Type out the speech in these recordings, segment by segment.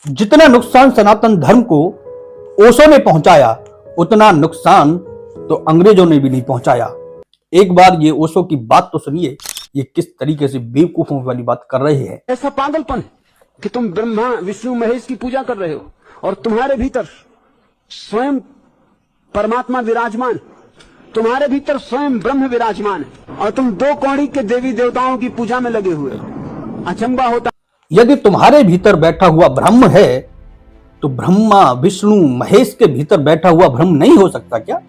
जितना नुकसान सनातन धर्म को ओशो ने पहुंचाया, उतना नुकसान तो अंग्रेजों ने भी नहीं पहुंचाया। एक बार ये ओशो की बात तो सुनिए, ये किस तरीके से बेवकूफों वाली बात कर रहे हैं। ऐसा पागलपन कि तुम ब्रह्मा विष्णु महेश की पूजा कर रहे हो और तुम्हारे भीतर स्वयं परमात्मा विराजमान, तुम्हारे भीतर स्वयं ब्रह्म विराजमान है और तुम दो कौड़ी के देवी देवताओं की पूजा में लगे हुए हो। अचंबा होता। यदि तुम्हारे भीतर बैठा हुआ ब्रह्म है तो ब्रह्मा विष्णु महेश के भीतर बैठा हुआ ब्रह्म नहीं हो सकता क्या?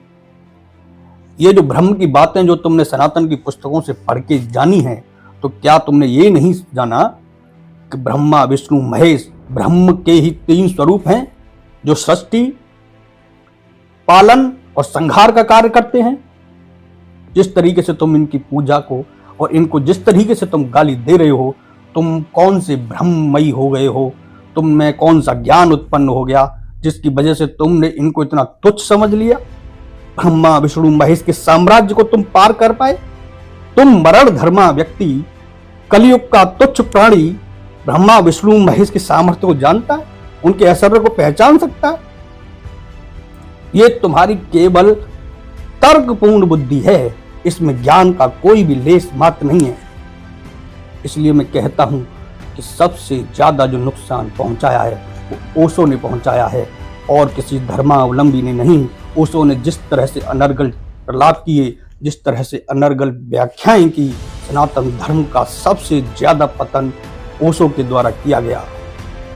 ये जो ब्रह्म की बातें जो तुमने सनातन की पुस्तकों से पढ़ के जानी है, तो क्या तुमने ये नहीं जाना कि ब्रह्मा विष्णु महेश ब्रह्म के ही तीन स्वरूप हैं जो सृष्टि, पालन और संहार का कार्य करते हैं? जिस तरीके से तुम इनकी पूजा को और इनको जिस तरीके से तुम गाली दे रहे हो, तुम कौन से ब्रह्ममयी हो गए हो? तुम में कौन सा ज्ञान उत्पन्न हो गया जिसकी वजह से तुमने इनको इतना तुच्छ समझ लिया? ब्रह्मा विष्णु महेश के साम्राज्य को तुम पार कर पाए? तुम मरण धर्मा व्यक्ति, कलयुग का तुच्छ प्राणी ब्रह्मा विष्णु महेश के सामर्थ्य को जानता है, उनके ऐश्वर्य को पहचान सकता है? ये तुम्हारी केवल तर्कपूर्ण बुद्धि है, इसमें ज्ञान का कोई भी लेस मात्र नहीं है। इसलिए मैं कहता हूं कि सबसे ज्यादा जो नुकसान पहुंचाया है वो ओशो ने पहुंचाया है और किसी धर्मावलंबी ने नहीं। ओशो ने जिस तरह से अनर्गल प्रलाप किए, जिस तरह से अनर्गल व्याख्याएं की, सनातन धर्म का सबसे ज्यादा पतन ओशो के द्वारा किया गया।